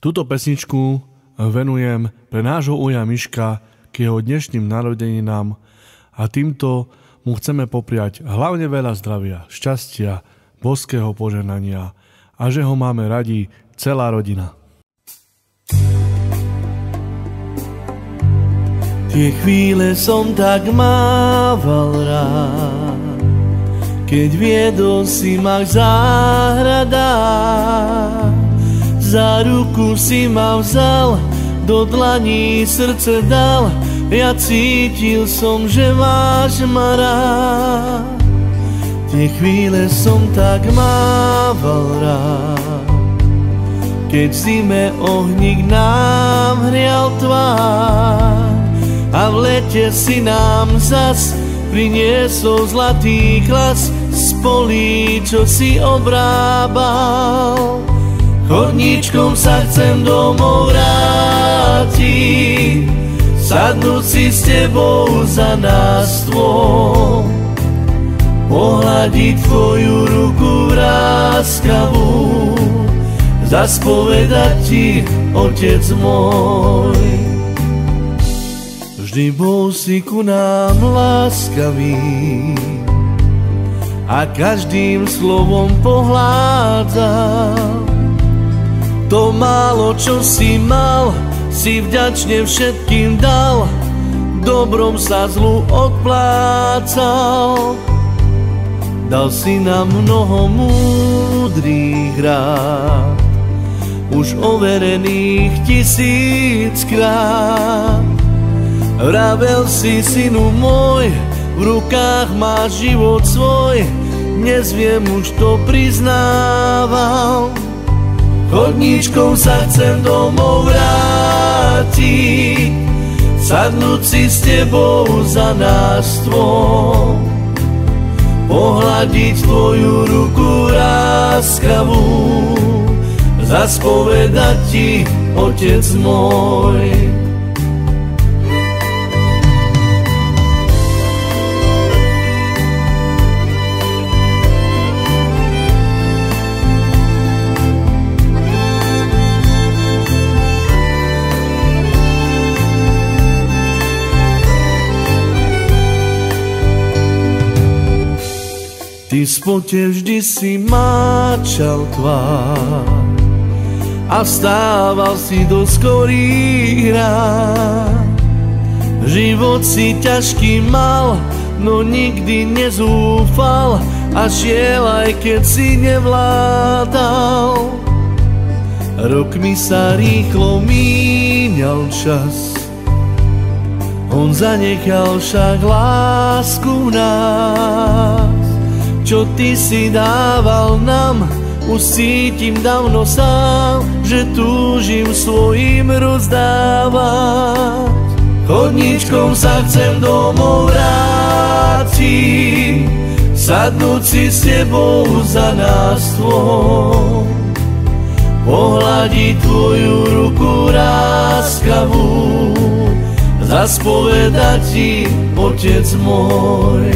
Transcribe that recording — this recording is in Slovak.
Túto pesničku venujem pre nášho uja Miška k jeho dnešným narodeninám a týmto mu chceme popriať hlavne veľa zdravia, šťastia, božského požehnania a že ho máme radi celá rodina. Tie chvíle som tak mával rád, keď viedol si ma k záhradách. Za ruku si ma vzal, do dlaní srdce dal, ja cítil som, že máš ma rád. Tie chvíle som tak mával rád, keď v zime ohník nám hrial tvár a v lete si nám zas priniesol zlatý klas z polí, čo si obrábal. Chodníčkom sa chcem domov vrátiť, sadnúť si s tebou za náš stôl, pohľadiť tvoju ruku láskavú, zas povedať ti, otec môj. Vždy bol si ku nám láskavý a každým slovom pohládzal. To málo, čo si mal, si vďačne všetkým dal, dobrom sa zlu odplácal. Dal si nám mnoho múdrych rád, už overených 1000-krát. Vravel si, synu môj, v rukách máš život svoj, dnes viem, už to priznávam. Chodníčkom sa chcem domov vrátiť, sadnúť si s tebou za náš stôl, pohľadiť tvoju ruku láskavú, zas povedať ti, otec môj. Ty spote vždy si máčal tvár a vstával si do skorých rán. Život si ťažký mal, no nikdy nezúfal a šiel, aj keď si nevládal. Rokmi sa rýchlo míňal čas, on zanechal však lásku v nás. Čo ty si dával nám, už cítim dávno sám, že túžim svojim rozdávať. Chodníčkom sa chcem domov vrátiť, sadnúť si s tebou za náš stôl, pohľadiť tvoju ruku láskavú, zas povedať ti, otec môj.